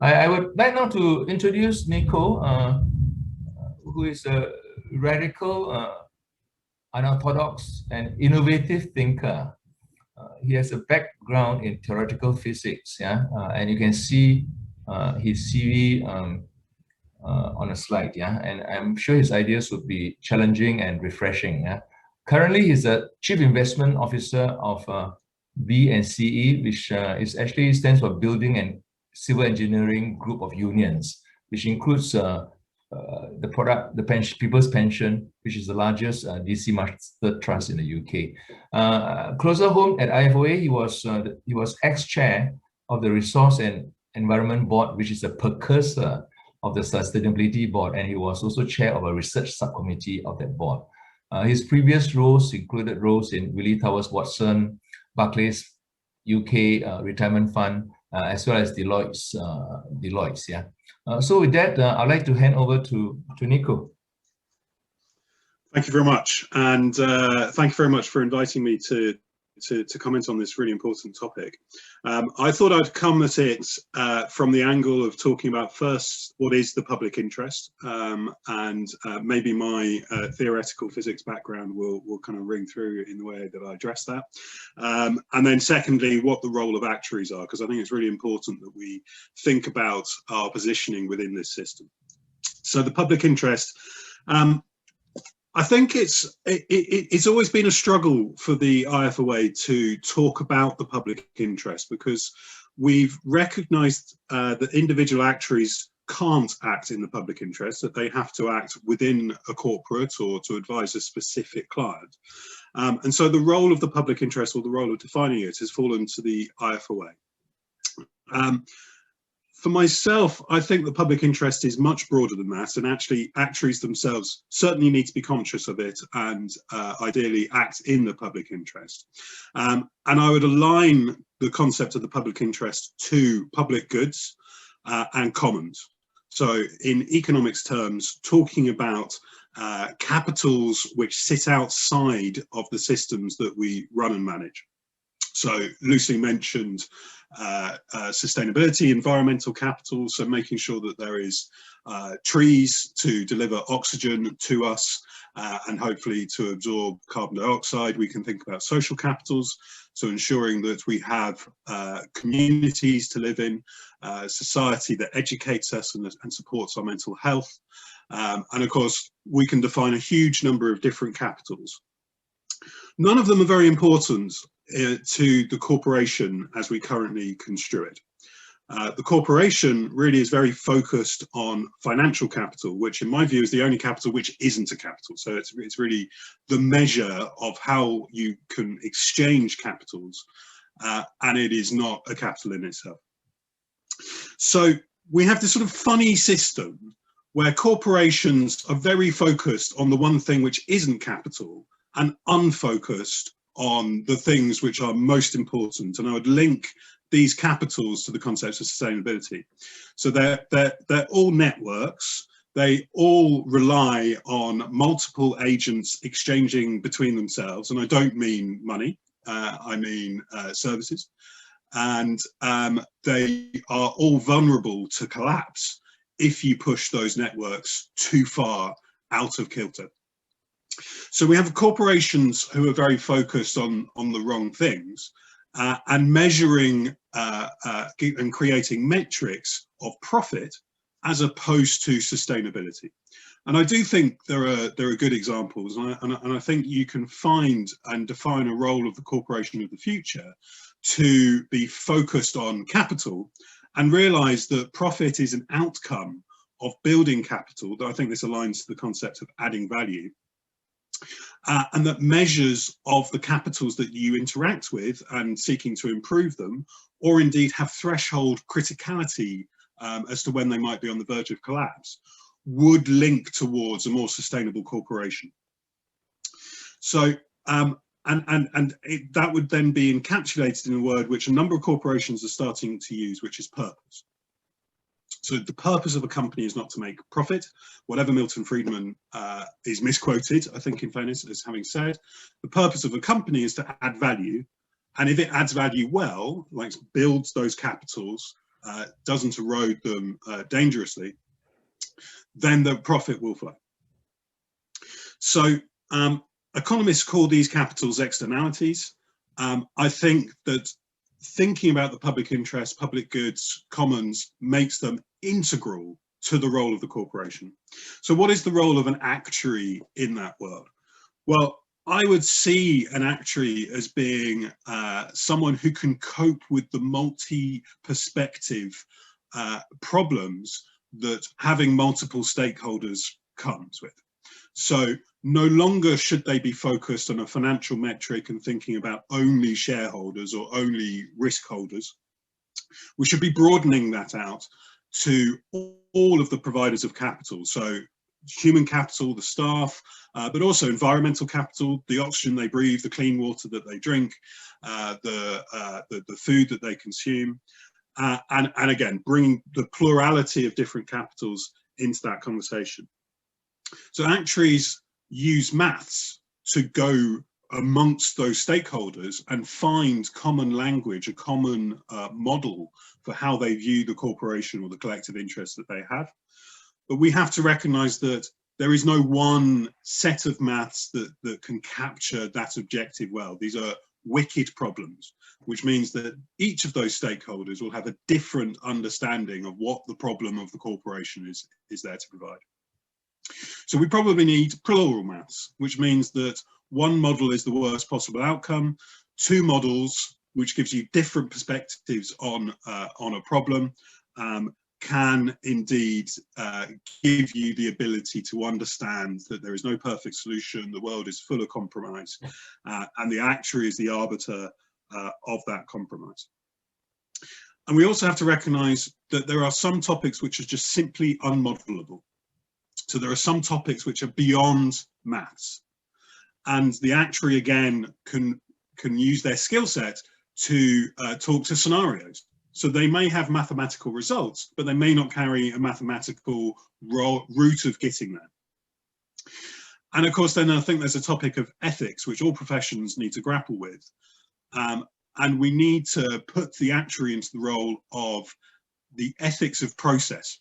I would like now to introduce Nico, who is a radical, unorthodox, and innovative thinker. He has a background in theoretical physics, and you can see his CV on a slide, and I'm sure his ideas would be challenging and refreshing. Currently, he's a Chief Investment Officer of B&CE, which is actually stands for Building and Civil Engineering Group of Unions, which includes the People's Pension, which is the largest DC master trust in the UK. Closer home at IFoA, he was ex-chair of the Resource and Environment Board, which is a precursor of the Sustainability Board, and he was also chair of a research subcommittee of that board. His previous roles included roles in Willie Towers Watson, Barclays UK Retirement Fund, as well as Deloitte's. So with that, I'd like to hand over to Nico. Thank you very much, and thank you very much for inviting me to comment on this really important topic. I thought I'd come at it from the angle of talking about first what is the public interest, and maybe my theoretical physics background will kind of ring through in the way that I address that, and then secondly what the role of actuaries are, because I think it's really important that we think about our positioning within this system. So the public interest, I think it's always been a struggle for the IFoA to talk about the public interest, because we've recognised that individual actuaries can't act in the public interest, that they have to act within a corporate or to advise a specific client. And so the role of the public interest, or the role of defining it, has fallen to the IFoA. For myself, I think the public interest is much broader than that, and actually actuaries themselves certainly need to be conscious of it and ideally act in the public interest. And I would align the concept of the public interest to public goods and commons. So in economics terms, talking about capitals which sit outside of the systems that we run and manage. So loosely mentioned sustainability, environmental capital, so making sure that there is trees to deliver oxygen to us and hopefully to absorb carbon dioxide. We can think about social capitals, so ensuring that we have communities to live in, society that educates us and supports our mental health. And of course, we can define a huge number of different capitals. None of them are very important to the corporation as we currently construe it. The corporation really is very focused on financial capital, which in my view is the only capital which isn't a capital. So it's really the measure of how you can exchange capitals, and it is not a capital in itself. So we have this sort of funny system where corporations are very focused on the one thing which isn't capital and unfocused on the things which are most important. And I would link these capitals to the concepts of sustainability. So they're all networks. They all rely on multiple agents exchanging between themselves. And I don't mean money, I mean services. And they are all vulnerable to collapse if you push those networks too far out of kilter. So we have corporations who are very focused on the wrong things and measuring and creating metrics of profit as opposed to sustainability. And I do think there are good examples, and I think you can find and define a role of the corporation of the future to be focused on capital and realize that profit is an outcome of building capital. I think this aligns to the concept of adding value. And that measures of the capitals that you interact with and seeking to improve them, or indeed have threshold criticality as to when they might be on the verge of collapse, would link towards a more sustainable corporation. So, that would then be encapsulated in a word which a number of corporations are starting to use, which is purpose. So the purpose of a company is not to make profit. Whatever Milton Friedman is misquoted, I think in fairness, as having said, the purpose of a company is to add value. And if it adds value well, like builds those capitals, doesn't erode them dangerously, then the profit will flow. So economists call these capitals externalities. I think that thinking about the public interest, public goods, commons makes them integral to the role of the corporation. So what is the role of an actuary in that world? Well, I would see an actuary as being someone who can cope with the multi-perspective problems that having multiple stakeholders comes with. So no longer should they be focused on a financial metric and thinking about only shareholders or only risk holders. We should be broadening that out to all of the providers of capital. So human capital, the staff, but also environmental capital, the oxygen they breathe, the clean water that they drink, the food that they consume, and again, bringing the plurality of different capitals into that conversation. So actuaries use maths to go amongst those stakeholders and find common language, a common model for how they view the corporation or the collective interest that they have. But we have to recognize that there is no one set of maths that can capture that objective well. These are wicked problems, which means that each of those stakeholders will have a different understanding of what the problem of the corporation is there to provide. So we probably need plural maths, which means that one model is the worst possible outcome, two models, which gives you different perspectives on a problem, can indeed give you the ability to understand that there is no perfect solution, the world is full of compromise, and the actuary is the arbiter of that compromise. And we also have to recognize that there are some topics which are just simply unmodelable. So there are some topics which are beyond maths, and the actuary again can use their skill set to talk to scenarios. So they may have mathematical results, but they may not carry a mathematical route of getting there. And of course, then I think there's a topic of ethics, which all professions need to grapple with. And we need to put the actuary into the role of the ethics of process.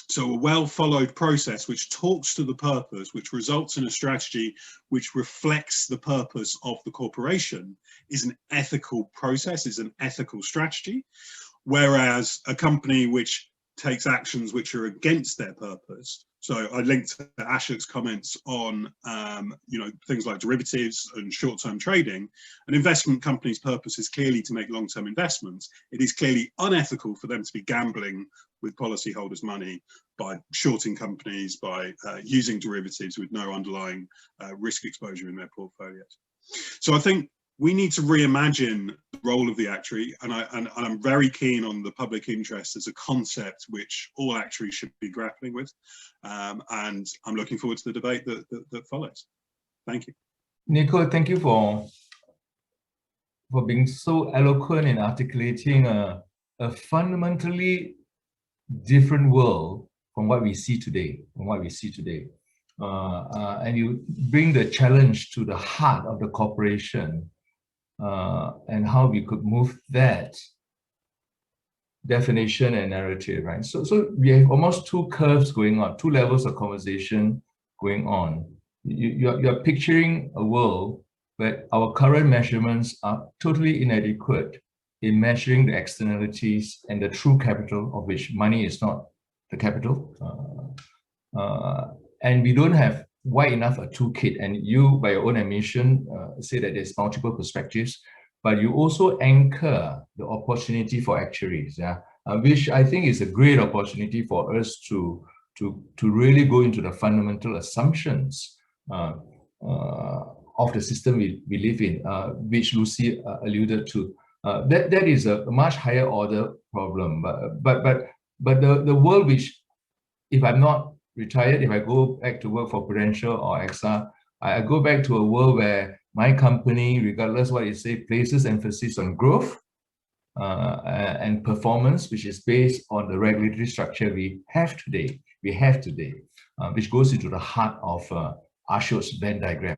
So a well-followed process which talks to the purpose, which results in a strategy which reflects the purpose of the corporation, is an ethical process, is an ethical strategy. Whereas a company which takes actions which are against their purpose. So I linked to Ashok's comments on things like derivatives and short-term trading. An investment company's purpose is clearly to make long-term investments. It is clearly unethical for them to be gambling with policyholders' money by shorting companies, by using derivatives with no underlying risk exposure in their portfolios. So I think we need to reimagine the role of the actuary, and I'm very keen on the public interest as a concept which all actuaries should be grappling with, and I'm looking forward to the debate that follows. Thank you. Nico, thank you for being so eloquent in articulating a fundamentally different world from what we see today, and you bring the challenge to the heart of the corporation. And how we could move that definition and narrative, right? So we have almost two curves going on, two levels of conversation going on. You're picturing a world where our current measurements are totally inadequate in measuring the externalities and the true capital, of which money is not the capital. And we don't have wide enough a toolkit, and you, by your own admission, say that there's multiple perspectives, but you also anchor the opportunity for actuaries, which I think is a great opportunity for us to really go into the fundamental assumptions of the system we live in, which Lucy alluded to. That is a much higher order problem, but the world which, if I'm not retired, if I go back to work for Prudential or AXA, I go back to a world where my company, regardless what you say, places emphasis on growth and performance, which is based on the regulatory structure we have today, which goes into the heart of Ashok's Venn diagram.